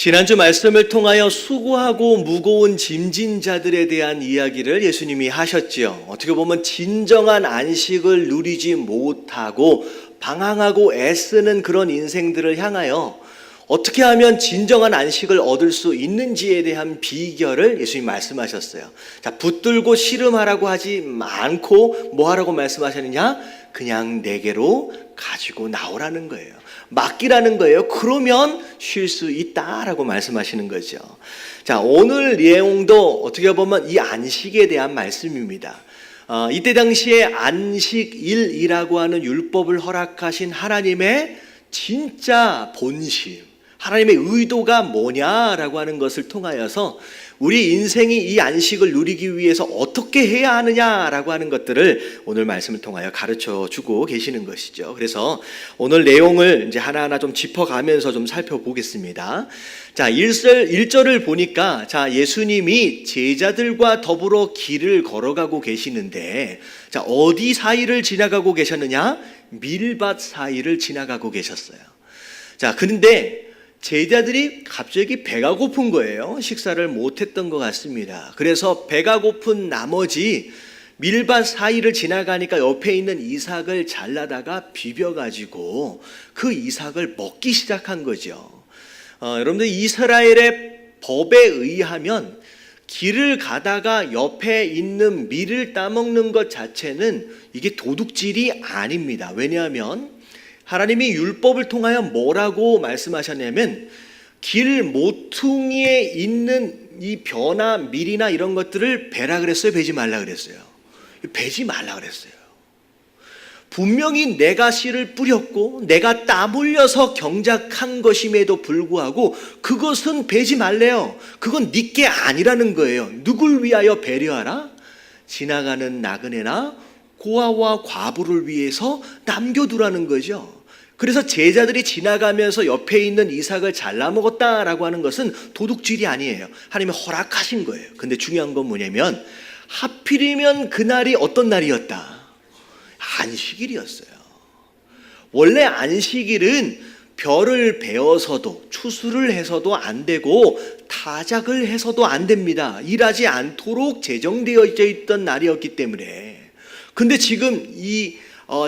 지난주 말씀을 통하여 수고하고 무거운 짐진 자들에 대한 이야기를 예수님이 하셨지요. 어떻게 보면 진정한 안식을 누리지 못하고 방황하고 애쓰는 그런 인생들을 향하여 어떻게 하면 진정한 안식을 얻을 수 있는지에 대한 비결을 예수님이 말씀하셨어요. 자, 붙들고 씨름하라고 하지 않고 뭐 하라고 말씀하셨느냐? 그냥 내게로 가지고 나오라는 거예요. 맡기라는 거예요. 그러면 쉴 수 있다라고 말씀하시는 거죠. 자, 오늘 내용도 어떻게 보면 이 안식에 대한 말씀입니다. 이때 당시에 안식일이라고 하는 율법을 허락하신 하나님의 진짜 본심, 하나님의 의도가 뭐냐라고 하는 것을 통하여서 우리 인생이 이 안식을 누리기 위해서 어떻게 해야 하느냐라고 하는 것들을 오늘 말씀을 통하여 가르쳐 주고 계시는 것이죠. 그래서 오늘 내용을 이제 하나하나 좀 짚어가면서 좀 살펴보겠습니다. 자, 1절을 보니까 자, 예수님이 제자들과 더불어 길을 걸어가고 계시는데 자, 어디 사이를 지나가고 계셨느냐? 밀밭 사이를 지나가고 계셨어요. 자, 그런데 제자들이 갑자기 배가 고픈 거예요. 식사를 못했던 것 같습니다. 그래서 배가 고픈 나머지 밀밭 사이를 지나가니까 옆에 있는 이삭을 잘라다가 비벼가지고 그 이삭을 먹기 시작한 거죠. 여러분들 이스라엘의 법에 의하면 길을 가다가 옆에 있는 밀을 따먹는 것 자체는 이게 도둑질이 아닙니다. 왜냐하면 하나님이 율법을 통하여 뭐라고 말씀하셨냐면 길 모퉁이에 있는 이 벼나 밀이나 이런 것들을 베라 그랬어요? 베지 말라 그랬어요? 베지 말라 그랬어요. 분명히 내가 씨를 뿌렸고 내가 땀 흘려서 경작한 것임에도 불구하고 그것은 베지 말래요. 그건 네 게 아니라는 거예요. 누굴 위하여 배려하라? 지나가는 나그네나 고아와 과부를 위해서 남겨두라는 거죠. 그래서 제자들이 지나가면서 옆에 있는 이삭을 잘라 먹었다라고 하는 것은 도둑질이 아니에요. 하나님이 허락하신 거예요. 근데 중요한 건 뭐냐면 하필이면 그날이 어떤 날이었다? 안식일이었어요. 원래 안식일은 벼를 베어서도 추수를 해서도 안 되고 타작을 해서도 안 됩니다. 일하지 않도록 제정되어 있던 날이었기 때문에. 근데 지금 이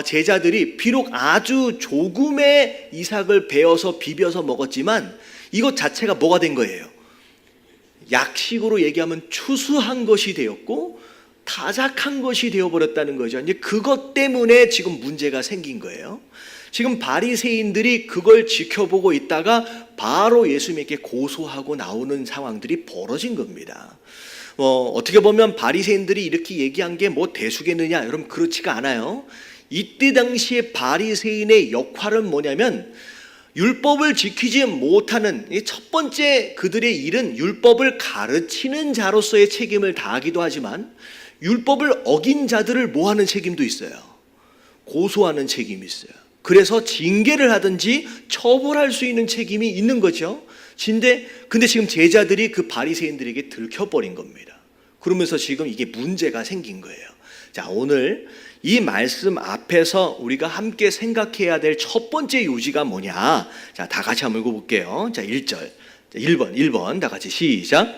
제자들이 비록 아주 조금의 이삭을 베어서 비벼서 먹었지만 이것 자체가 뭐가 된 거예요? 약식으로 얘기하면 추수한 것이 되었고 타작한 것이 되어버렸다는 거죠. 이제 그것 때문에 지금 문제가 생긴 거예요. 지금 바리새인들이 그걸 지켜보고 있다가 바로 예수님께 고소하고 나오는 상황들이 벌어진 겁니다. 어떻게 보면 바리새인들이 이렇게 얘기한 게 뭐 대수겠느냐? 여러분 그렇지가 않아요. 이때 당시에 바리새인의 역할은 뭐냐면 율법을 지키지 못하는 첫 번째 그들의 일은 율법을 가르치는 자로서의 책임을 다하기도 하지만 율법을 어긴 자들을 뭐하는 책임도 있어요. 고소하는 책임이 있어요. 그래서 징계를 하든지 처벌할 수 있는 책임이 있는 거죠. 근데 지금 제자들이 그 바리새인들에게 들켜버린 겁니다. 그러면서 지금 이게 문제가 생긴 거예요. 자, 오늘 이 말씀 앞에서 우리가 함께 생각해야 될 첫 번째 요지가 뭐냐? 자, 다 같이 한번 읽어볼게요. 자, 1절. 자, 1번 다 같이 시작.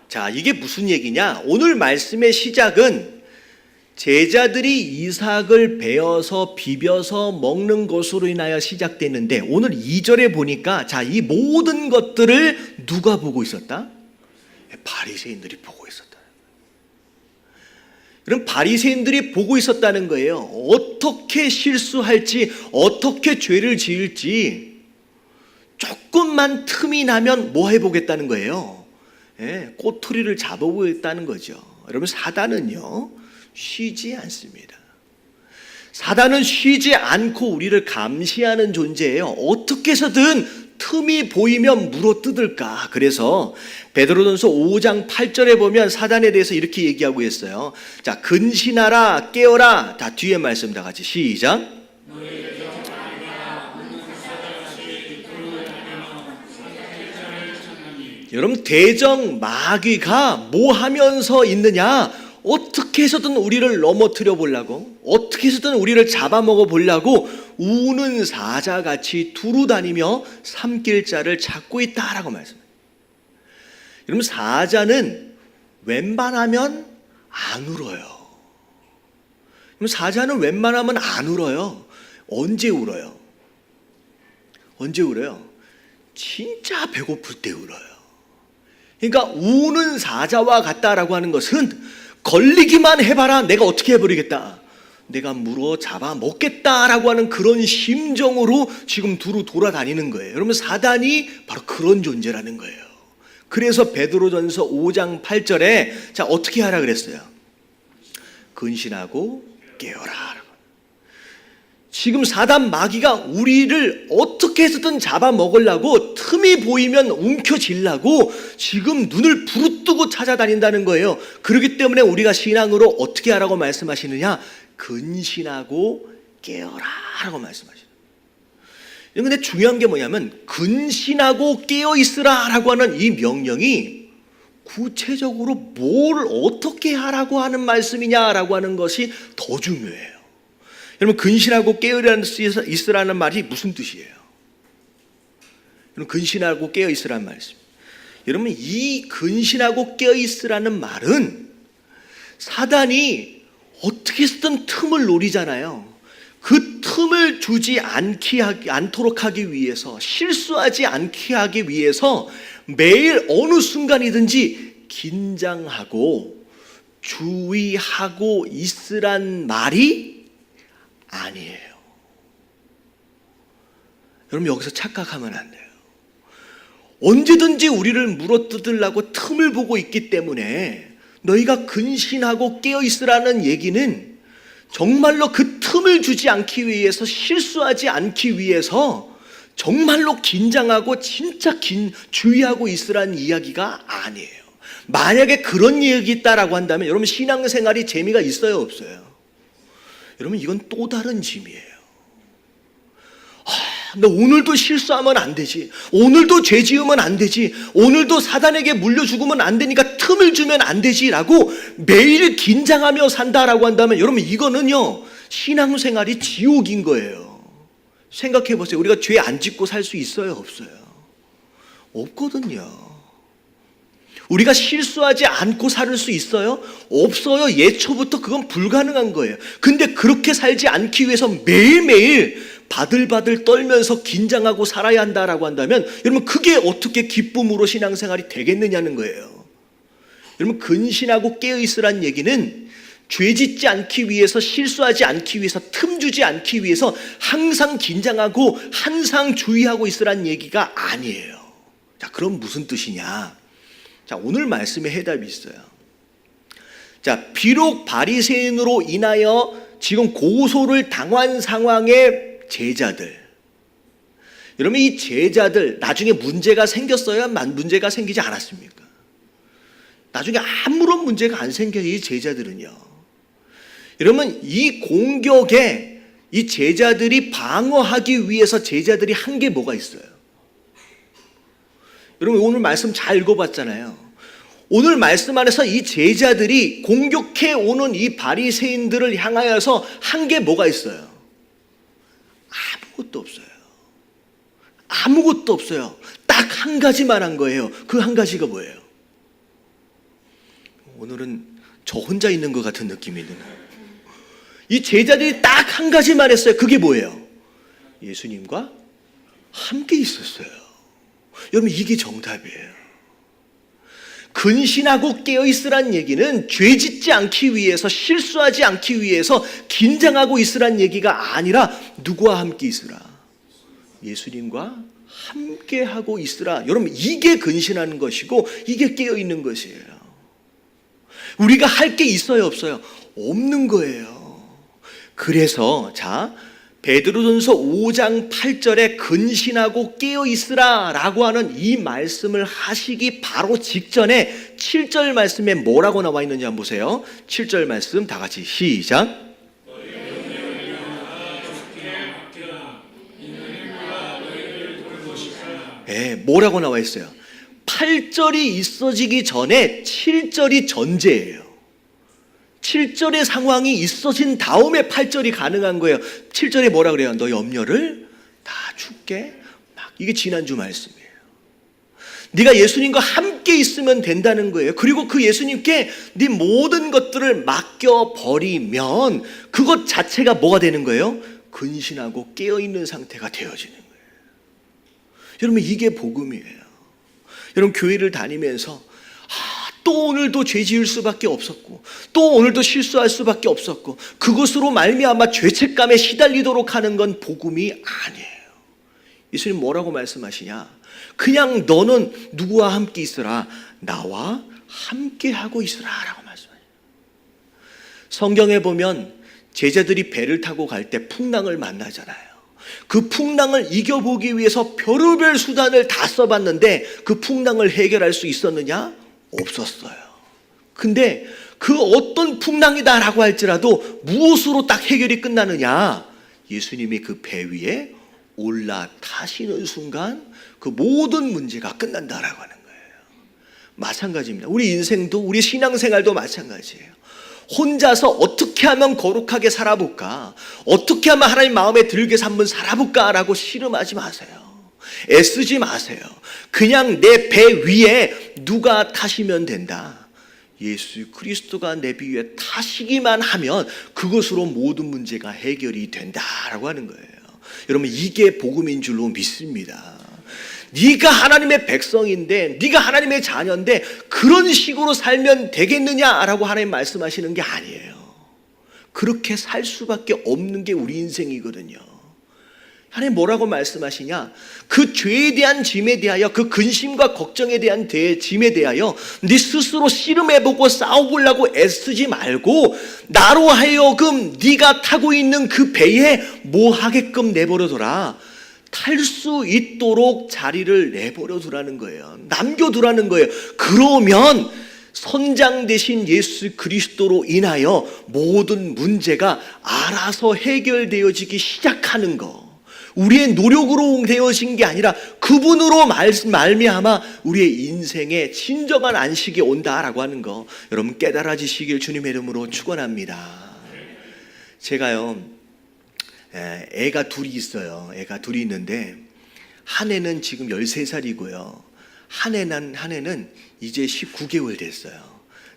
자, 이게 무슨 얘기냐? 오늘 말씀의 시작은 제자들이 이삭을 베어서 비벼서 먹는 것으로 인하여 시작됐는데 오늘 2절에 보니까 자, 이 모든 것들을 누가 보고 있었다? 바리새인들이 보고 있었다. 그럼 바리새인들이 보고 있었다는 거예요. 어떻게 실수할지, 어떻게 죄를 지을지 조금만 틈이 나면 뭐 해보겠다는 거예요? 꼬투리를 잡아보겠다는 거죠. 여러분 사단은요 쉬지 않습니다. 사단은 쉬지 않고 우리를 감시하는 존재예요. 어떻게 해서든 틈이 보이면 물어뜯을까. 그래서 베드로전서 5장 8절에 보면 사단에 대해서 이렇게 얘기하고 있어요. 자, 근신하라, 깨어라. 다 뒤에 말씀 다 같이 시작. 여러분 대적 마귀가 뭐 하면서 있느냐? 어떻게 해서든 우리를 넘어뜨려 보려고, 어떻게 해서든 우리를 잡아먹어 보려고 우는 사자같이 두루 다니며 삼킬 자를 찾고 있다라고 말씀합니다. 여러분, 사자는 웬만하면 안 울어요. 사자는 웬만하면 안 울어요. 언제 울어요? 언제 울어요? 진짜 배고플 때 울어요. 그러니까 우는 사자와 같다라고 하는 것은 걸리기만 해봐라, 내가 어떻게 해버리겠다, 내가 물어 잡아 먹겠다라고 하는 그런 심정으로 지금 두루 돌아다니는 거예요. 여러분, 사단이 바로 그런 존재라는 거예요. 그래서 베드로전서 5장 8절에 자, 어떻게 하라 그랬어요? 근신하고 깨어라. 지금 사단 마귀가 우리를 어떻게 해서든 잡아먹으려고, 틈이 보이면 움켜쥐려고 지금 눈을 부릅뜨고 찾아다닌다는 거예요. 그렇기 때문에 우리가 신앙으로 어떻게 하라고 말씀하시느냐? 근신하고 깨어라 라고 말씀하시는. 그런데 중요한 게 뭐냐면, 근신하고 깨어있으라 라고 하는 이 명령이 구체적으로 뭘 어떻게 하라고 하는 말씀이냐라고 하는 것이 더 중요해요. 여러분, 근신하고 깨어있으라는 말이 무슨 뜻이에요? 여러분, 근신하고 깨어있으라는 말씀. 여러분, 이 근신하고 깨어있으라는 말은 사단이 어떻게 해서든 틈을 노리잖아요. 그 틈을 주지 않도록 하기 위해서, 실수하지 않게 하기 위해서 매일 어느 순간이든지 긴장하고 주의하고 있으란 말이 아니에요. 여러분, 여기서 착각하면 안 돼요. 언제든지 우리를 물어뜯으려고 틈을 보고 있기 때문에 너희가 근신하고 깨어있으라는 얘기는 정말로 그 틈을 주지 않기 위해서, 실수하지 않기 위해서 정말로 긴장하고 진짜 주의하고 있으라는 이야기가 아니에요. 만약에 그런 얘기 있다라고 한다면 여러분, 신앙생활이 재미가 있어요, 없어요? 여러분, 이건 또 다른 짐이에요. 너 오늘도 실수하면 안 되지, 오늘도 죄 지으면 안 되지, 오늘도 사단에게 물려 죽으면 안 되니까 틈을 주면 안 되지라고 매일 긴장하며 산다라고 한다면 여러분, 이거는요 신앙생활이 지옥인 거예요. 생각해 보세요. 우리가 죄 안 짓고 살 수 있어요, 없어요? 없거든요. 우리가 실수하지 않고 살 수 있어요? 없어요. 예초부터 그건 불가능한 거예요. 근데 그렇게 살지 않기 위해서 매일매일 바들바들 떨면서 긴장하고 살아야 한다라고 한다면 여러분, 그게 어떻게 기쁨으로 신앙생활이 되겠느냐는 거예요. 여러분, 근신하고 깨어있으란 얘기는 죄 짓지 않기 위해서, 실수하지 않기 위해서, 틈 주지 않기 위해서 항상 긴장하고 항상 주의하고 있으란 얘기가 아니에요. 자, 그럼 무슨 뜻이냐? 자, 오늘 말씀에 해답이 있어요. 자, 비록 바리새인으로 인하여 지금 고소를 당한 상황의 제자들, 여러분, 이 제자들 나중에 문제가 생겼어야 문제가 생기지 않았습니까? 나중에 아무런 문제가 안 생겨요. 이 제자들은요. 여러분, 이 공격에 이 제자들이 방어하기 위해서 제자들이 한 게 뭐가 있어요? 여러분, 오늘 말씀 잘 읽어봤잖아요. 오늘 말씀 안에서 이 제자들이 공격해 오는 이 바리새인들을 향하여서 한 게 뭐가 있어요? 아무것도 없어요. 아무것도 없어요. 딱 한 가지만 한 거예요. 그 한 가지가 뭐예요? 오늘은 저 혼자 있는 것 같은 느낌이 드나요? 이 제자들이 딱 한 가지만 했어요. 그게 뭐예요? 예수님과 함께 있었어요. 여러분, 이게 정답이에요. 근신하고 깨어있으란 얘기는 죄 짓지 않기 위해서, 실수하지 않기 위해서 긴장하고 있으란 얘기가 아니라 누구와 함께 있으라? 예수님과 함께 하고 있으라. 여러분, 이게 근신하는 것이고 이게 깨어있는 것이에요. 우리가 할 게 있어요, 없어요? 없는 거예요. 그래서 자, 베드로전서 5장 8절에 근신하고 깨어있으라 라고 하는 이 말씀을 하시기 바로 직전에 7절 말씀에 뭐라고 나와 있는지 한번 보세요. 7절 말씀 다 같이 시작. 네, 뭐라고 나와 있어요? 8절이 있어지기 전에 7절이 전제예요. 7절의 상황이 있어진 다음에 8절이 가능한 거예요. 7절에 뭐라 그래요? 너 염려를 다 줄게. 이게 지난주 말씀이에요. 네가 예수님과 함께 있으면 된다는 거예요. 그리고 그 예수님께 네 모든 것들을 맡겨버리면 그것 자체가 뭐가 되는 거예요? 근신하고 깨어있는 상태가 되어지는 거예요. 여러분, 이게 복음이에요. 여러분, 교회를 다니면서 또 오늘도 죄 지을 수밖에 없었고 또 오늘도 실수할 수밖에 없었고 그것으로 말미암아 죄책감에 시달리도록 하는 건 복음이 아니에요. 예수님 뭐라고 말씀하시냐? 그냥 너는 누구와 함께 있으라? 나와 함께 하고 있으라 라고 말씀하세요. 성경에 보면 제자들이 배를 타고 갈 때 풍랑을 만나잖아요. 그 풍랑을 이겨보기 위해서 별의별 수단을 다 써봤는데 그 풍랑을 해결할 수 있었느냐? 없었어요. 근데 그 어떤 풍랑이다라고 할지라도 무엇으로 딱 해결이 끝나느냐? 예수님이 그 배 위에 올라타시는 순간 그 모든 문제가 끝난다라고 하는 거예요. 마찬가지입니다. 우리 인생도, 우리 신앙생활도 마찬가지예요. 혼자서 어떻게 하면 거룩하게 살아볼까? 어떻게 하면 하나님 마음에 들게 한번 살아볼까라고 씨름하지 마세요. 애쓰지 마세요. 그냥 내 배 위에 누가 타시면 된다. 예수 그리스도가 내 배 위에 타시기만 하면 그것으로 모든 문제가 해결이 된다라고 하는 거예요. 여러분, 이게 복음인 줄로 믿습니다. 네가 하나님의 백성인데, 네가 하나님의 자녀인데 그런 식으로 살면 되겠느냐라고 하나님 말씀하시는 게 아니에요. 그렇게 살 수밖에 없는 게 우리 인생이거든요. 하나님 뭐라고 말씀하시냐? 그 죄에 대한 짐에 대하여, 그 근심과 걱정에 대한 짐에 대하여 네 스스로 씨름해보고 싸워보려고 애쓰지 말고 나로 하여금 네가 타고 있는 그 배에 뭐 하게끔 내버려둬라. 탈 수 있도록 자리를 내버려두라는 거예요. 남겨두라는 거예요. 그러면 선장 되신 예수 그리스도로 인하여 모든 문제가 알아서 해결되어지기 시작하는 거. 우리의 노력으로 되어진 게 아니라 그분으로 말미암아 우리의 인생에 진정한 안식이 온다라고 하는 거, 여러분 깨달아지시길 주님의 이름으로 축원합니다. 제가요, 애가 둘이 있어요. 애가 둘이 있는데 한 애는 지금 13살이고요. 한 애는 이제 19개월 됐어요.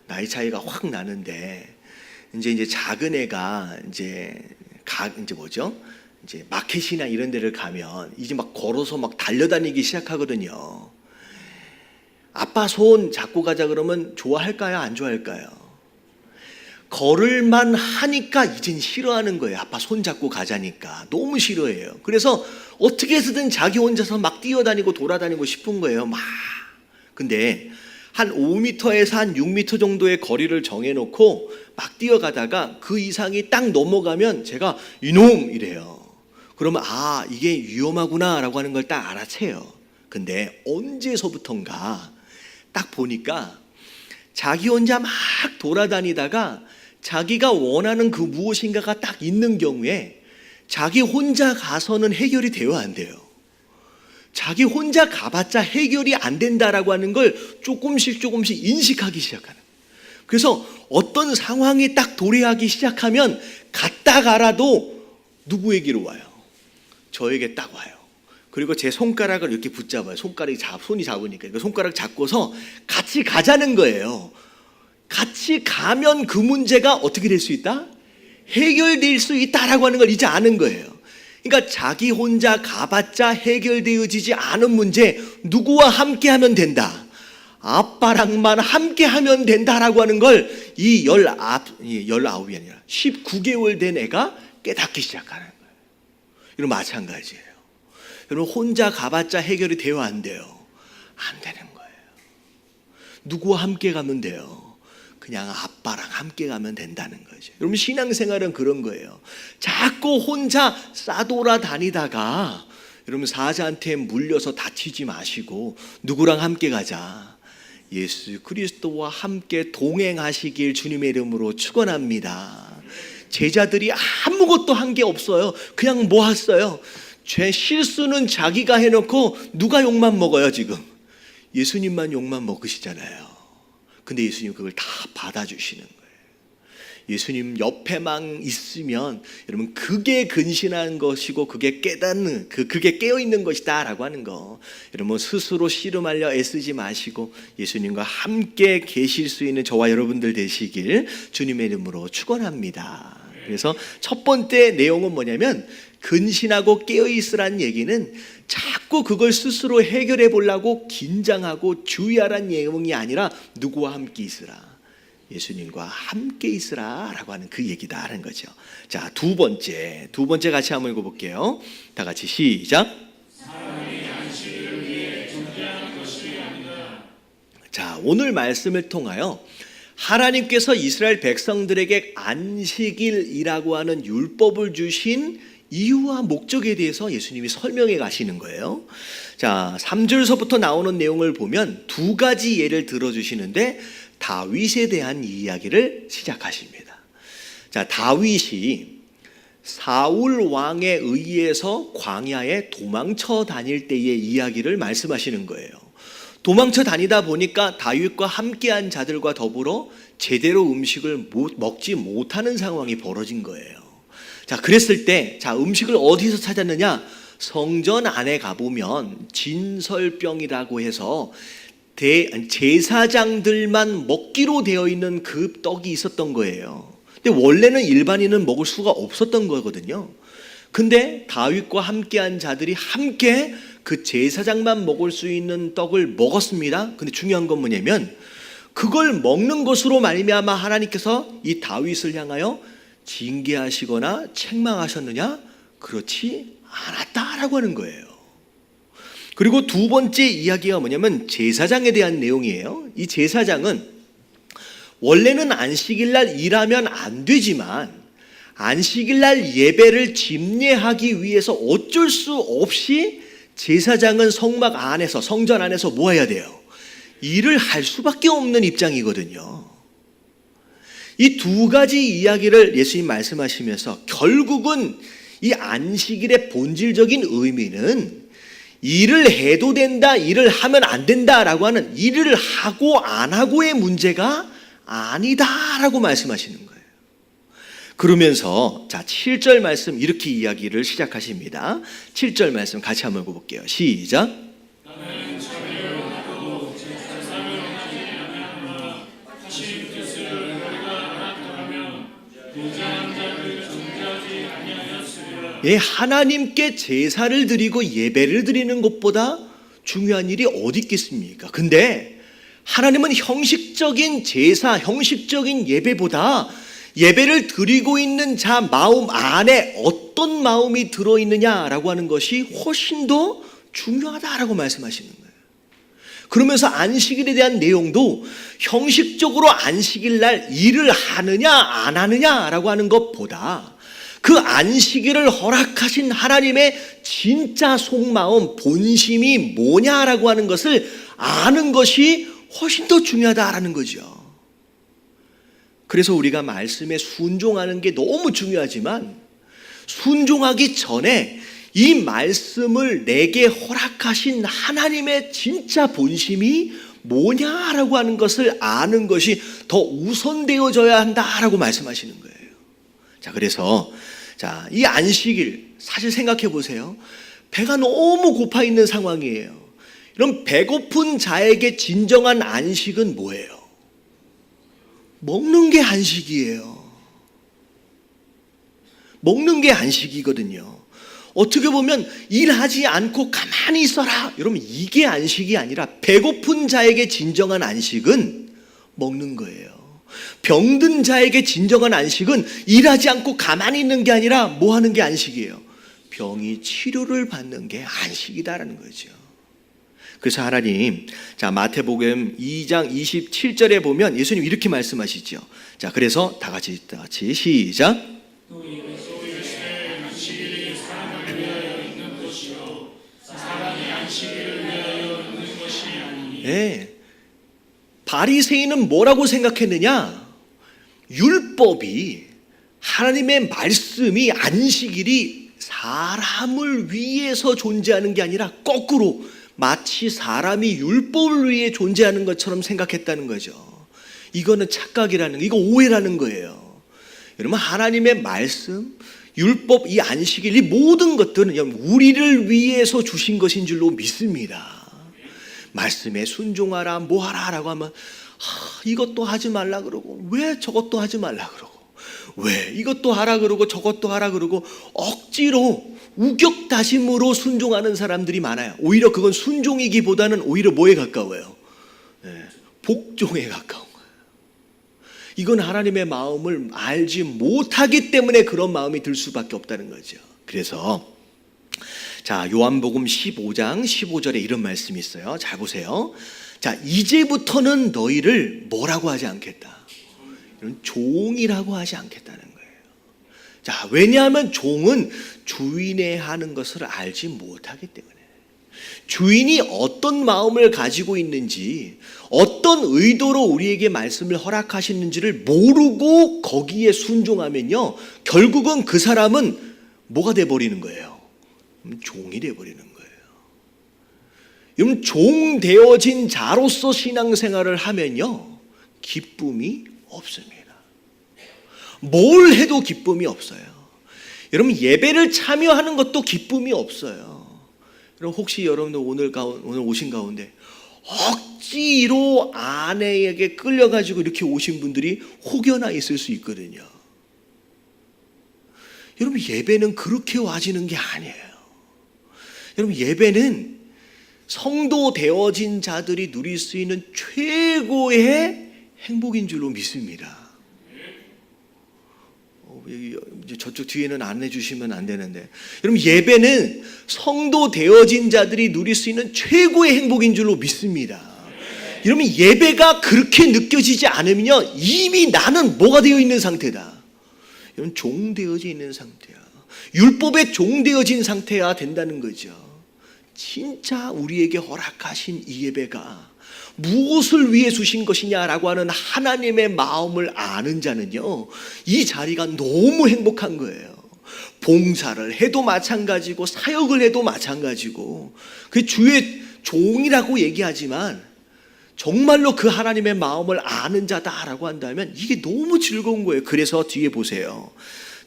나이 차이가 확 나는데 이제 작은 애가 이제 마켓이나 이런 데를 가면 이제 막 걸어서 막 달려다니기 시작하거든요. 아빠 손 잡고 가자 그러면 좋아할까요? 안 좋아할까요? 걸을만 하니까 이젠 싫어하는 거예요. 아빠 손 잡고 가자니까 너무 싫어해요. 그래서 어떻게 해서든 자기 혼자서 막 뛰어다니고 돌아다니고 싶은 거예요. 막. 근데 한 5m에서 한 6m 정도의 거리를 정해놓고 막 뛰어가다가 그 이상이 딱 넘어가면 제가 이놈 이래요. 그러면 이게 위험하구나 라고 하는 걸 딱 알아채요. 근데 언제서부턴가 딱 보니까 자기 혼자 막 돌아다니다가 자기가 원하는 그 무엇인가가 딱 있는 경우에 자기 혼자 가서는 해결이 되어 안 돼요. 자기 혼자 가봤자 해결이 안 된다라고 하는 걸 조금씩 인식하기 시작하는 거예요. 그래서 어떤 상황이 딱 도래하기 시작하면 갔다 가라도 누구에게로 와요? 저에게 딱 와요. 그리고 제 손가락을 이렇게 붙잡아요. 손이 잡으니까 그 손가락 잡고서 같이 가자는 거예요. 같이 가면 그 문제가 어떻게 될 수 있다? 해결될 수 있다라고 하는 걸 이제 아는 거예요. 그러니까 자기 혼자 가봤자 해결되어지지 않은 문제, 누구와 함께 하면 된다? 아빠랑만 함께 하면 된다라고 하는 걸 이 19이 아니라 19개월 된 애가 깨닫기 시작하는 거예요. 이런 마찬가지예요. 여러분, 혼자 가봤자 해결이 돼요, 안 돼요? 안 되는 거예요. 누구와 함께 가면 돼요? 그냥 아빠랑 함께 가면 된다는 거죠. 여러분, 신앙생활은 그런 거예요. 자꾸 혼자 싸돌아 다니다가 여러분 사자한테 물려서 다치지 마시고 누구랑 함께 가자. 예수 그리스도와 함께 동행하시길 주님의 이름으로 축원합니다. 제자들이 아무것도 한 게 없어요. 그냥 모았어요. 죄 실수는 자기가 해놓고 누가 욕만 먹어요 지금? 예수님만 욕만 먹으시잖아요. 근데 예수님 그걸 다 받아주시는 거예요. 예수님 옆에만 있으면 여러분 그게 근신한 것이고 그게 깨닫는 그게 깨어 있는 것이다라고 하는 거. 여러분 스스로 씨름하려 애쓰지 마시고 예수님과 함께 계실 수 있는 저와 여러분들 되시길 주님의 이름으로 축원합니다. 그래서 첫 번째 내용은 뭐냐면 근신하고 깨어 있으라는 얘기는 자꾸 그걸 스스로 해결해 보려고 긴장하고 주의하라는 내용이 아니라 누구와 함께 있으라. 예수님과 함께 있으라라고 하는 그 얘기다라는 거죠. 자, 두 번째 같이 한번 읽어볼게요. 다 같이 시작. 자, 오늘 말씀을 통하여 하나님께서 이스라엘 백성들에게 안식일이라고 하는 율법을 주신 이유와 목적에 대해서 예수님이 설명해 가시는 거예요. 자, 3절서부터 나오는 내용을 보면 두 가지 예를 들어주시는데 다윗에 대한 이야기를 시작하십니다. 자, 다윗이 사울 왕에 의해서 광야에 도망쳐 다닐 때의 이야기를 말씀하시는 거예요. 도망쳐 다니다 보니까 다윗과 함께한 자들과 더불어 제대로 음식을 먹지 못하는 상황이 벌어진 거예요. 자, 그랬을 때 음식을 어디서 찾았느냐? 성전 안에 가보면 진설병이라고 해서 제사장들만 먹기로 되어 있는 그 떡이 있었던 거예요. 근데 원래는 일반인은 먹을 수가 없었던 거거든요. 근데 다윗과 함께한 자들이 함께 그 제사장만 먹을 수 있는 떡을 먹었습니다. 근데 중요한 건 뭐냐면 그걸 먹는 것으로 말미암아 하나님께서 이 다윗을 향하여 징계하시거나 책망하셨느냐? 그렇지 않았다라고 하는 거예요. 그리고 두 번째 이야기가 뭐냐면 제사장에 대한 내용이에요. 이 제사장은 원래는 안식일날 일하면 안 되지만 안식일날 예배를 집례하기 위해서 어쩔 수 없이 제사장은 성막 안에서 성전 안에서 뭐 해야 돼요? 일을 할 수밖에 없는 입장이거든요. 이 두 가지 이야기를 예수님 말씀하시면서 결국은 이 안식일의 본질적인 의미는 일을 해도 된다, 일을 하면 안 된다라고 하는 일을 하고 안 하고의 문제가 아니다라고 말씀하시는 거예요. 그러면서 7절 말씀 이렇게 이야기를 시작하십니다. 7절 말씀 같이 한번 읽어볼게요. 시작. 예, 하나님께 제사를 드리고 예배를 드리는 것보다 중요한 일이 어디 있겠습니까? 근데 하나님은 형식적인 제사, 형식적인 예배보다 예배를 드리고 있는 자 마음 안에 어떤 마음이 들어있느냐라고 하는 것이 훨씬 더 중요하다라고 말씀하시는 거예요. 그러면서 안식일에 대한 내용도 형식적으로 안식일 날 일을 하느냐 안 하느냐라고 하는 것보다 그 안식일을 허락하신 하나님의 진짜 속마음, 본심이 뭐냐라고 하는 것을 아는 것이 훨씬 더 중요하다라는 거죠. 그래서 우리가 말씀에 순종하는 게 너무 중요하지만 순종하기 전에 이 말씀을 내게 허락하신 하나님의 진짜 본심이 뭐냐라고 하는 것을 아는 것이 더 우선되어져야 한다라고 말씀하시는 거예요. 자, 그래서 이 안식일 사실 생각해 보세요. 배가 너무 고파 있는 상황이에요. 그럼 배고픈 자에게 진정한 안식은 뭐예요? 먹는 게 안식이에요. 먹는 게 안식이거든요. 어떻게 보면 일하지 않고 가만히 있어라. 여러분 이게 안식이 아니라 배고픈 자에게 진정한 안식은 먹는 거예요. 병든 자에게 진정한 안식은 일하지 않고 가만히 있는 게 아니라 뭐 하는 게 안식이에요? 병이 치료를 받는 게 안식이다라는 거죠. 그래서 하나님, 마태복음 2장 27절에 보면 예수님 이렇게 말씀하시죠. 자, 그래서 다 같이 시작. 네. 바리새인은 뭐라고 생각했느냐? 율법이 하나님의 말씀이 안식일이 사람을 위해서 존재하는 게 아니라 거꾸로 마치 사람이 율법을 위해 존재하는 것처럼 생각했다는 거죠. 이거는 착각이라는, 이거 오해라는 거예요. 여러분, 하나님의 말씀, 율법, 이 안식일, 이 모든 것들은 우리를 위해서 주신 것인 줄로 믿습니다. 말씀에 순종하라, 뭐하라 라고 하면 이것도 하지 말라 그러고, 왜 저것도 하지 말라 그러고, 왜 이것도 하라 그러고 저것도 하라 그러고, 억지로 우격다짐으로 순종하는 사람들이 많아요. 오히려 그건 순종이기보다는 오히려 뭐에 가까워요? 복종에 가까운 거예요. 이건 하나님의 마음을 알지 못하기 때문에 그런 마음이 들 수밖에 없다는 거죠. 그래서 자, 요한복음 15장 15절에 이런 말씀이 있어요. 잘 보세요. 자, 이제부터는 너희를 뭐라고 하지 않겠다. 이런 종이라고 하지 않겠다는 거예요. 자, 왜냐하면 종은 주인의 하는 것을 알지 못하기 때문에, 주인이 어떤 마음을 가지고 있는지, 어떤 의도로 우리에게 말씀을 허락하시는지를 모르고 거기에 순종하면요, 결국은 그 사람은 뭐가 돼버리는 거예요? 종이 돼버리는 거예요. 여러분, 종 되어진 자로서 신앙생활을 하면요, 기쁨이 없습니다. 뭘 해도 기쁨이 없어요. 여러분, 예배를 참여하는 것도 기쁨이 없어요. 여러분, 혹시 여러분들 오늘 오신 가운데 억지로 아내에게 끌려가지고 이렇게 오신 분들이 혹여나 있을 수 있거든요. 여러분, 예배는 그렇게 와지는 게 아니에요. 여러분, 예배는 성도 되어진 자들이 누릴 수 있는 최고의 행복인 줄로 믿습니다. 저쪽 뒤에는 안 해주시면 안 되는데, 여러분, 예배는 성도 되어진 자들이 누릴 수 있는 최고의 행복인 줄로 믿습니다. 여러분, 예배가 그렇게 느껴지지 않으면요, 이미 나는 뭐가 되어 있는 상태다. 여러분, 종 되어져 있는 상태야. 율법에 종 되어진 상태야 된다는 거죠. 진짜 우리에게 허락하신 이 예배가 무엇을 위해 주신 것이냐라고 하는 하나님의 마음을 아는 자는요, 이 자리가 너무 행복한 거예요. 봉사를 해도 마찬가지고, 사역을 해도 마찬가지고, 그 주의 종이라고 얘기하지만 정말로 그 하나님의 마음을 아는 자다라고 한다면 이게 너무 즐거운 거예요. 그래서 뒤에 보세요.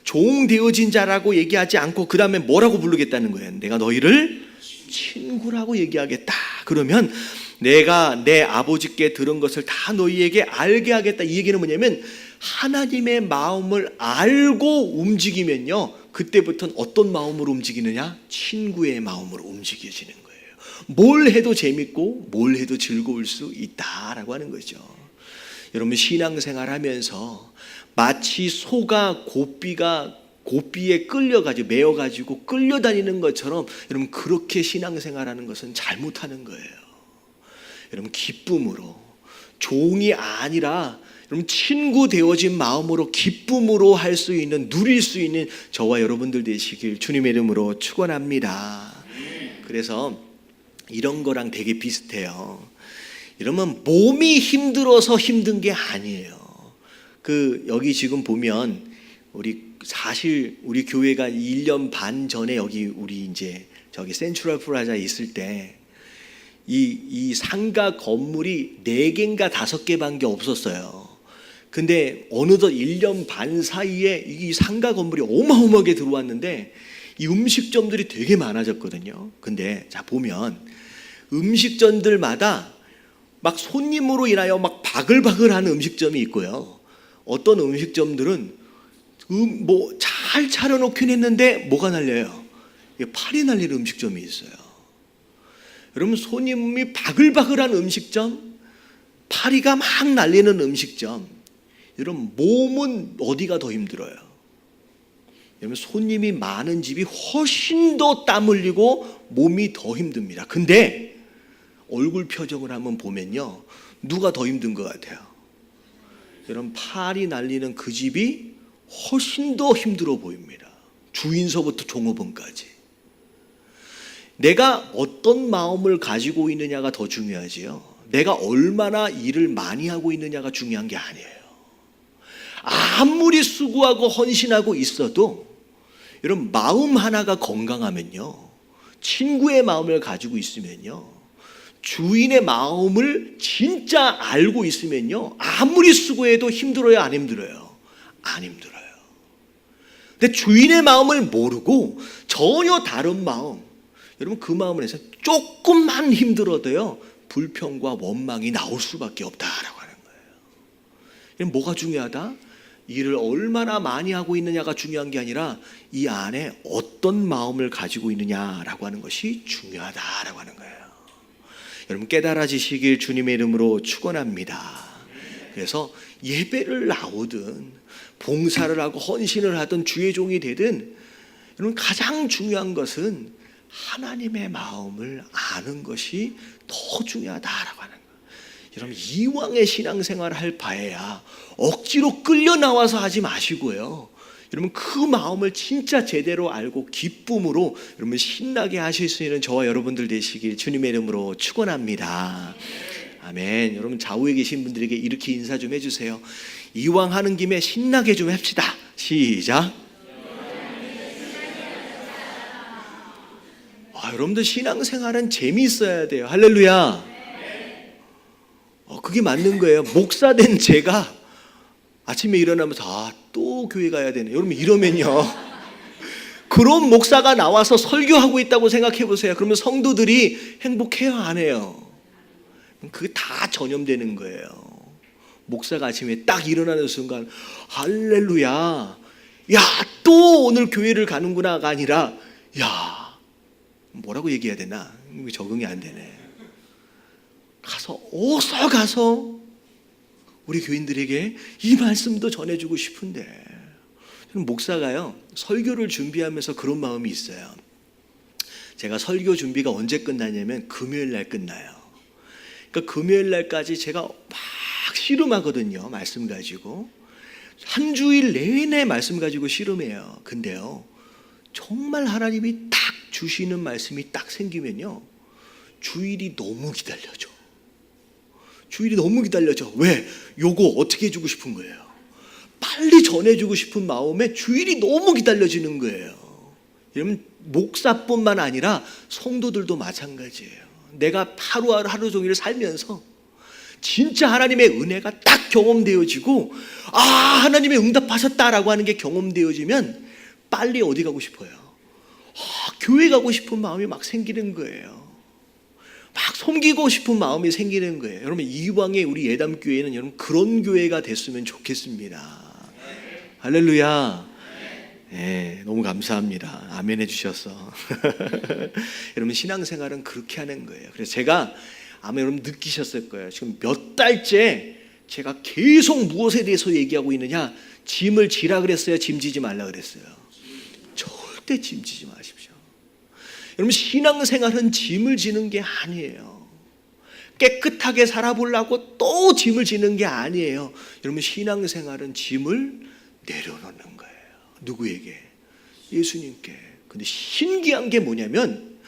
종 되어진 자라고 얘기하지 않고 그 다음에 뭐라고 부르겠다는 거예요? 내가 너희를 친구라고 얘기하겠다. 그러면 내가 내 아버지께 들은 것을 다 너희에게 알게 하겠다. 이 얘기는 뭐냐면, 하나님의 마음을 알고 움직이면요, 그때부터는 어떤 마음으로 움직이느냐? 친구의 마음으로 움직여지는 거예요. 뭘 해도 재밌고 뭘 해도 즐거울 수 있다라고 하는 거죠. 여러분, 신앙생활 하면서 마치 소가 고삐에 끌려가지고, 매어가지고 끌려다니는 것처럼, 여러분, 그렇게 신앙생활하는 것은 잘못하는 거예요. 여러분, 기쁨으로, 종이 아니라 여러분, 친구 되어진 마음으로 기쁨으로 할 수 있는, 누릴 수 있는 저와 여러분들 되시길 주님의 이름으로 축원합니다. 그래서 이런 거랑 되게 비슷해요. 이러면 몸이 힘들어서 힘든 게 아니에요. 여기 지금 보면 사실 우리 교회가 1년 반 전에 우리 이제 저기 센트럴 플라자에 있을 때 이 상가 건물이 4개인가 5개밖에 없었어요. 근데 어느덧 1년 반 사이에 이 상가 건물이 어마어마하게 들어왔는데 이 음식점들이 되게 많아졌거든요. 근데 자, 보면 음식점들마다 막 손님으로 인하여 막 바글바글하는 음식점이 있고요. 어떤 음식점들은 뭐 잘 차려놓긴 했는데 뭐가 날려요? 팔이 날리는 음식점이 있어요. 여러분, 손님이 바글바글한 음식점, 파리가 막 날리는 음식점, 여러분, 몸은 어디가 더 힘들어요? 여러분, 손님이 많은 집이 훨씬 더 땀 흘리고 몸이 더 힘듭니다. 근데 얼굴 표정을 한번 보면요, 누가 더 힘든 것 같아요? 여러분, 팔이 날리는 그 집이 훨씬 더 힘들어 보입니다. 주인서부터 종업원까지. 내가 어떤 마음을 가지고 있느냐가 더 중요하지요. 내가 얼마나 일을 많이 하고 있느냐가 중요한 게 아니에요. 아무리 수고하고 헌신하고 있어도 여러분, 마음 하나가 건강하면요, 친구의 마음을 가지고 있으면요, 주인의 마음을 진짜 알고 있으면요, 아무리 수고해도 힘들어요, 안 힘들어요? 안 힘들어요. 내 주인의 마음을 모르고 전혀 다른 마음, 여러분 그 마음을 해서 조금만 힘들어도요 불평과 원망이 나올 수밖에 없다라고 하는 거예요. 뭐가 중요하다? 일을 얼마나 많이 하고 있느냐가 중요한 게 아니라 이 안에 어떤 마음을 가지고 있느냐라고 하는 것이 중요하다라고 하는 거예요. 여러분 깨달아지시길 주님의 이름으로 축원합니다. 그래서 예배를 나오든 봉사를 하고 헌신을 하든 주의 종이 되든 여러분 가장 중요한 것은 하나님의 마음을 아는 것이 더 중요하다라고 하는 거예요. 여러분 이왕의 신앙생활을 할 바에야 억지로 끌려 나와서 하지 마시고요. 여러분 그 마음을 진짜 제대로 알고 기쁨으로 여러분 신나게 하실 수 있는 저와 여러분들 되시길 주님의 이름으로 축원합니다. 아멘. 여러분 좌우에 계신 분들에게 이렇게 인사 좀 해주세요. 이왕 하는 김에 신나게 좀 합시다. 시작. 여러분들 신앙생활은 재미있어야 돼요. 할렐루야. 그게 맞는 거예요. 목사 된 제가 아침에 일어나면서 또 교회 가야 되네. 여러분 이러면요. 그런 목사가 나와서 설교하고 있다고 생각해 보세요. 그러면 성도들이 행복해요, 안 해요? 그게 다 전염되는 거예요. 목사가 아침에 딱 일어나는 순간 할렐루야. 야, 또 오늘 교회를 가는구나가 아니라 야, 뭐라고 얘기해야 되나? 적응이 안 되네. 어서 가서 우리 교인들에게 이 말씀도 전해주고 싶은데 목사가요 설교를 준비하면서 그런 마음이 있어요. 제가 설교 준비가 언제 끝나냐면 금요일 날 끝나요. 그러니까 금요일 날까지 제가 막 씨름하거든요. 말씀 가지고 한 주일 내내 말씀 가지고 씨름해요. 근데요 정말 하나님이 딱 주시는 말씀이 딱 생기면요 주일이 너무 기다려져. 주일이 너무 기다려져. 왜? 요거 어떻게 해주고 싶은 거예요. 빨리 전해주고 싶은 마음에 주일이 너무 기다려지는 거예요. 여러분 목사뿐만 아니라 성도들도 마찬가지예요. 내가 하루 종일 살면서 진짜 하나님의 은혜가 딱 경험되어지고 하나님의 응답하셨다라고 하는 게 경험되어지면 빨리 어디 가고 싶어요. 교회 가고 싶은 마음이 막 생기는 거예요. 막 섬기고 싶은 마음이 생기는 거예요. 여러분 이왕에 우리 예담교회는 여러분 그런 교회가 됐으면 좋겠습니다. 할렐루야. 네, 너무 감사합니다. 아멘 해주셔서. 여러분 신앙생활은 그렇게 하는 거예요. 그래서 제가 아마 여러분 느끼셨을 거예요. 지금 몇 달째 제가 계속 무엇에 대해서 얘기하고 있느냐. 짐을 지라 그랬어요? 짐 지지 말라 그랬어요? 절대 짐 지지 마십시오. 여러분 신앙생활은 짐을 지는 게 아니에요. 깨끗하게 살아보려고 또 짐을 지는 게 아니에요. 여러분 신앙생활은 짐을 내려놓는 거예요. 누구에게? 예수님께. 근데 신기한 게 뭐냐면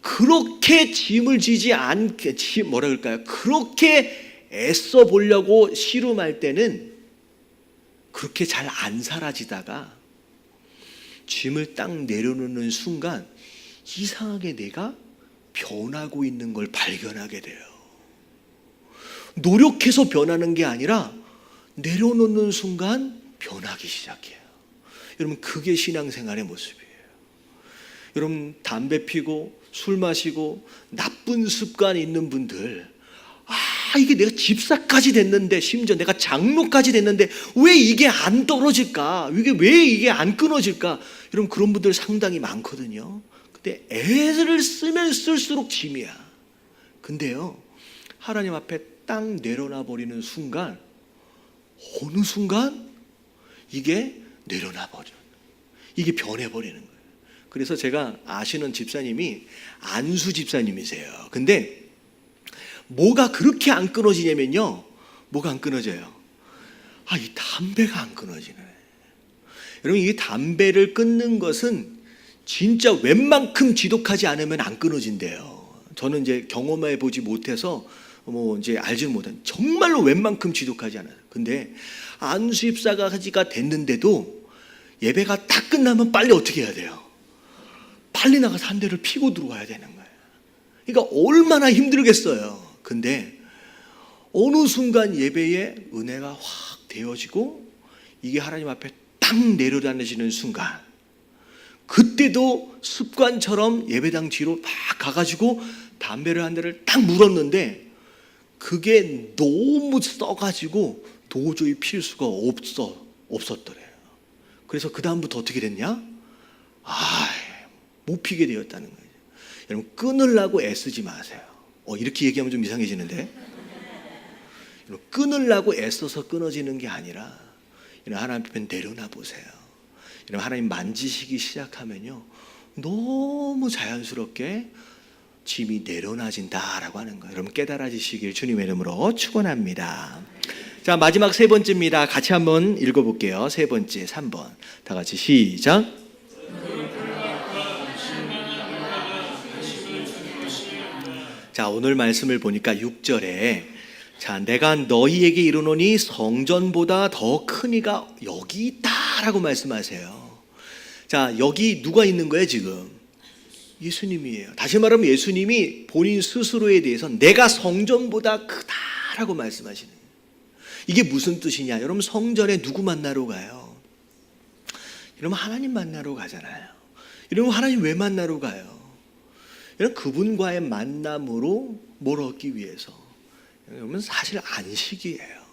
그렇게 짐을 지지 않게 뭐라 그럴까요? 그렇게 애써 보려고 씨름할 때는 그렇게 잘 안 사라지다가 짐을 딱 내려놓는 순간 이상하게 내가 변하고 있는 걸 발견하게 돼요. 노력해서 변하는 게 아니라 내려놓는 순간 변하기 시작해요. 여러분 그게 신앙생활의 모습이에요. 여러분 담배 피고 술 마시고 나쁜 습관 있는 분들 이게 내가 집사까지 됐는데 심지어 내가 장로까지 됐는데 왜 이게 안 떨어질까? 왜 이게 안 끊어질까? 여러분 그런 분들 상당히 많거든요. 근데 애를 쓰면 쓸수록 짐이야. 근데요 하나님 앞에 딱 내려놔 버리는 순간 어느 순간 이게 내려놔 버려. 이게 변해버리는 거예요. 그래서 제가 아시는 집사님이 안수 집사님이세요. 근데 뭐가 그렇게 안 끊어지냐면요. 뭐가 안 끊어져요? 이 담배가 안 끊어지네. 여러분 이 담배를 끊는 것은 진짜 웬만큼 지독하지 않으면 안 끊어진대요. 저는 이제 경험해 보지 못해서 이제 알지는 못한 정말로 웬만큼 지독하지 않아요. 근데 안수 집사가 됐는데도 예배가 딱 끝나면 빨리 어떻게 해야 돼요? 빨리 나가서 한 대를 피고 들어와야 되는 거예요. 그러니까 얼마나 힘들겠어요. 근데 어느 순간 예배에 은혜가 확 되어지고 이게 하나님 앞에 딱 딱 내려다니시는 순간, 그때도 습관처럼 예배당 뒤로 막 가가지고 담배를 한 대를 딱 물었는데 그게 너무 써가지고 도저히 필 수가 없었더래요. 그래서 그 다음부터 어떻게 됐냐? 못 피게 되었다는 거예요. 여러분, 끊으려고 애쓰지 마세요. 이렇게 얘기하면 좀 이상해지는데, 여러분, 끊으려고 애써서 끊어지는 게 아니라 하나님 앞에 내려놔 보세요. 하나님 만지시기 시작하면요, 너무 자연스럽게 짐이 내려놔진다라고 하는 거예요. 여러분, 깨달아지시길 주님의 이름으로 축원합니다. 자, 마지막 세 번째입니다. 같이 한번 읽어볼게요. 세 번째, 3번. 다 같이 시작. 자, 오늘 말씀을 보니까 6절에 자, 내가 너희에게 이르노니 성전보다 더 큰 이가 여기 있다라고 말씀하세요. 자, 여기 누가 있는 거예요 지금? 예수님이에요. 다시 말하면 예수님이 본인 스스로에 대해서 내가 성전보다 크다라고 말씀하시는 거예요. 이게 무슨 뜻이냐? 여러분, 성전에 누구 만나러 가요? 여러분, 하나님 만나러 가잖아요. 여러분, 하나님 왜 만나러 가요? 여러분, 그분과의 만남으로 뭘 얻기 위해서? 여러분, 사실 안식이에요.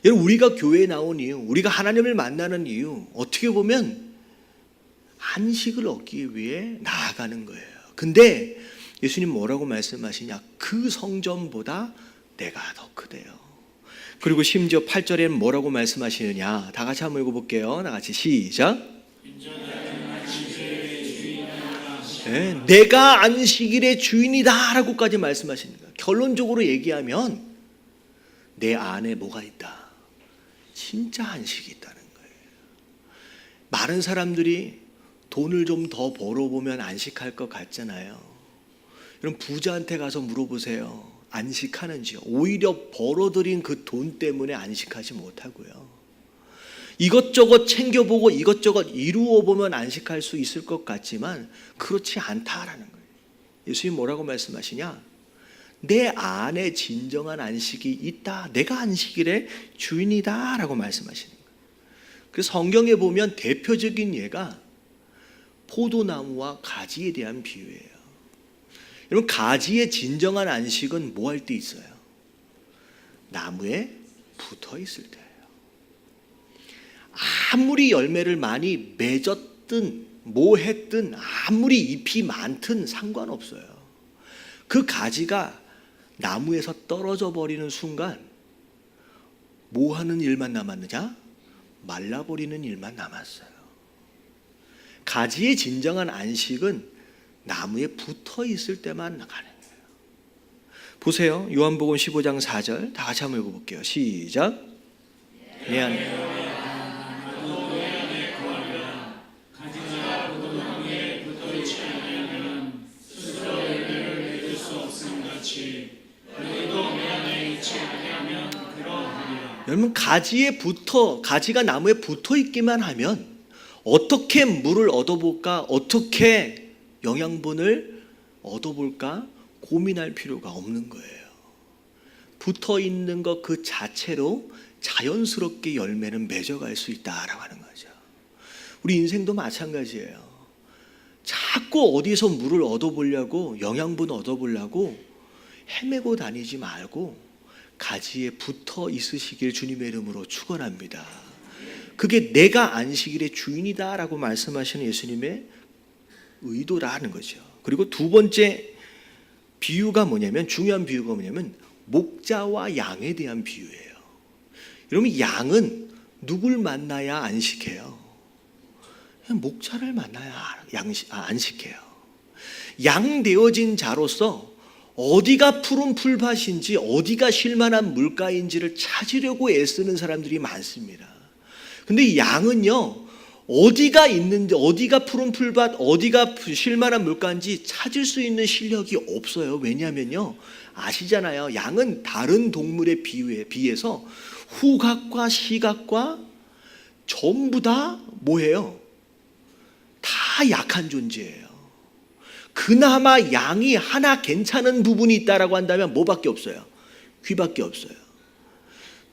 여러분, 우리가 교회에 나온 이유, 우리가 하나님을 만나는 이유, 어떻게 보면 안식을 얻기 위해 나아가는 거예요. 근데 예수님 뭐라고 말씀하시냐? 그 성전보다 내가 더 크대요. 그리고 심지어 8절에는 뭐라고 말씀하시느냐? 다 같이 한번 읽어볼게요. 다 같이 시작. 네, 내가 안식일의 주인이다 라고까지 말씀하시는 거예요. 결론적으로 얘기하면 내 안에 뭐가 있다? 진짜 안식이 있다는 거예요. 많은 사람들이 돈을 좀 더 벌어보면 안식할 것 같잖아요. 여러분, 부자한테 가서 물어보세요. 안식하는지요? 오히려 벌어들인 그 돈 때문에 안식하지 못하고요. 이것저것 챙겨보고 이것저것 이루어보면 안식할 수 있을 것 같지만 그렇지 않다라는 거예요. 예수님 뭐라고 말씀하시냐? 내 안에 진정한 안식이 있다. 내가 안식일의 주인이다 라고 말씀하시는 거예요. 그래서 성경에 보면 대표적인 예가 포도나무와 가지에 대한 비유예요. 여러분, 가지의 진정한 안식은 뭐 할 때 있어요? 나무에 붙어 있을 때예요. 아무리 열매를 많이 맺었든 뭐 했든 아무리 잎이 많든 상관없어요. 그 가지가 나무에서 떨어져 버리는 순간 뭐 하는 일만 남았느냐? 말라버리는 일만 남았어요. 가지의 진정한 안식은 나무에 붙어 있을 때만 가는 거예요. 보세요. 요한복음 15장 4절 다 같이 한번 읽어볼게요. 시작. 내 안에 여러분, 가지가 나무에 붙어 있기만 하면 어떻게 물을 얻어볼까, 어떻게 영양분을 얻어볼까 고민할 필요가 없는 거예요. 붙어 있는 것 그 자체로 자연스럽게 열매는 맺어갈 수 있다라고 하는 거죠. 우리 인생도 마찬가지예요. 자꾸 어디서 물을 얻어보려고, 영양분 얻어보려고 헤매고 다니지 말고 가지에 붙어 있으시길 주님의 이름으로 축원합니다. 그게 내가 안식일의 주인이다라고 말씀하시는 예수님의 의도라는 거죠. 그리고 두 번째 비유가 뭐냐면, 중요한 비유가 뭐냐면 목자와 양에 대한 비유예요. 여러분, 양은 누굴 만나야 안식해요? 목자를 만나야 안식해요. 양 되어진 자로서 어디가 푸른 풀밭인지 어디가 쉴만한 물가인지를 찾으려고 애쓰는 사람들이 많습니다. 근데 양은요, 어디가 있는지, 어디가 푸른 풀밭, 어디가 쉴만한 물가인지 찾을 수 있는 실력이 없어요. 왜냐하면요, 아시잖아요. 양은 다른 동물에 비해서 후각과 시각과 전부 다 뭐예요? 다 약한 존재예요. 그나마 양이 하나 괜찮은 부분이 있다라고 한다면 뭐밖에 없어요? 귀밖에 없어요.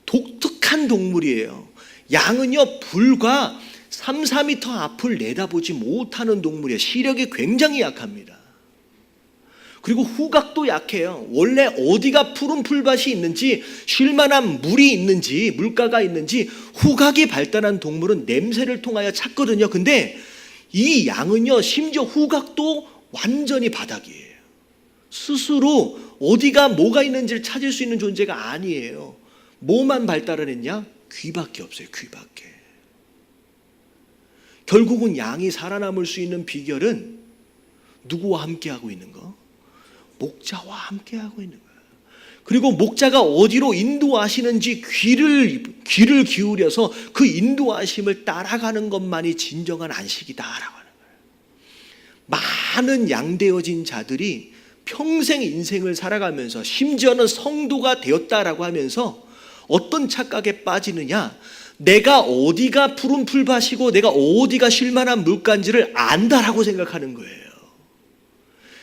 독특한 동물이에요. 양은요 불과 3, 4m 앞을 내다보지 못하는 동물이에요. 시력이 굉장히 약합니다. 그리고 후각도 약해요. 원래 어디가 푸른 풀밭이 있는지, 쉴만한 물이 있는지, 물가가 있는지 후각이 발달한 동물은 냄새를 통하여 찾거든요. 근데 이 양은요 심지어 후각도 완전히 바닥이에요. 스스로 어디가 뭐가 있는지를 찾을 수 있는 존재가 아니에요. 뭐만 발달을 했냐? 귀밖에 없어요. 귀밖에. 결국은 양이 살아남을 수 있는 비결은 누구와 함께하고 있는 거? 목자와 함께하고 있는 거예요. 그리고 목자가 어디로 인도하시는지 귀를 기울여서 그 인도하심을 따라가는 것만이 진정한 안식이다라고 하는 거예요. 많은 양되어진 자들이 평생 인생을 살아가면서 심지어는 성도가 되었다라고 하면서 어떤 착각에 빠지느냐? 내가 어디가 푸른 풀밭이고 내가 어디가 쉴만한 물가인지를 안다라고 생각하는 거예요.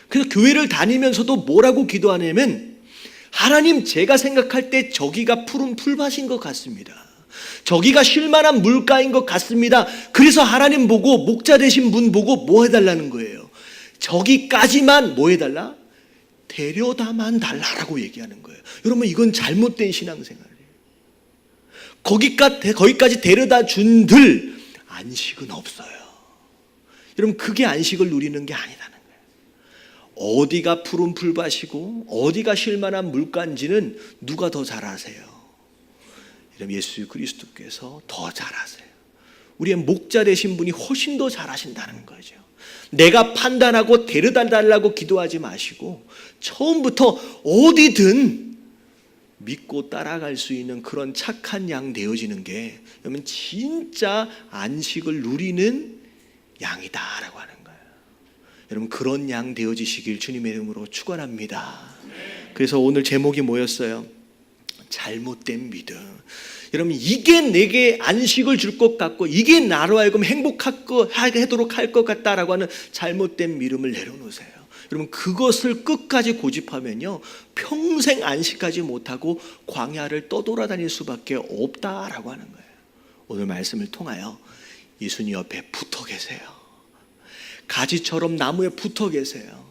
그래서 교회를 다니면서도 뭐라고 기도하냐면, 하나님, 제가 생각할 때 저기가 푸른 풀밭인 것 같습니다. 저기가 쉴만한 물가인 것 같습니다. 그래서 하나님 보고, 목자 되신 분 보고 뭐 해달라는 거예요? 저기까지만 뭐 해달라? 데려다만 달라라고 얘기하는 거예요. 여러분, 이건 잘못된 신앙생활이에요. 거기까지 데려다 준들 안식은 없어요. 여러분, 그게 안식을 누리는 게 아니다는 거예요. 어디가 푸른 풀밭이고 어디가 쉴만한 물가인지는 누가 더 잘 아세요? 여러분, 예수 그리스도께서 더 잘 아세요. 우리의 목자 되신 분이 훨씬 더 잘 아신다는 거죠. 내가 판단하고 데려다 달라고 기도하지 마시고 처음부터 어디든 믿고 따라갈 수 있는 그런 착한 양 되어지는 게 여러분 진짜 안식을 누리는 양이다라고 하는 거예요. 여러분, 그런 양 되어지시길 주님의 이름으로 축원합니다. 그래서 오늘 제목이 뭐였어요? 잘못된 믿음. 여러분, 이게 내게 안식을 줄 것 같고 이게 나로 하여금 행복하도록 할 것 같다라고 하는 잘못된 믿음을 내려놓으세요. 여러분, 그것을 끝까지 고집하면요 평생 안식하지 못하고 광야를 떠돌아다닐 수밖에 없다라고 하는 거예요. 오늘 말씀을 통하여 예수님 옆에 붙어 계세요. 가지처럼 나무에 붙어 계세요.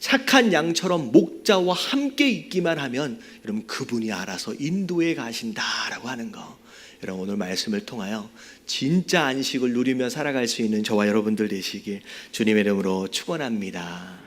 착한 양처럼 목자와 함께 있기만 하면 여러분 그분이 알아서 인도해 가신다라고 하는 거. 여러분, 오늘 말씀을 통하여 진짜 안식을 누리며 살아갈 수 있는 저와 여러분들 되시길 주님의 이름으로 축원합니다.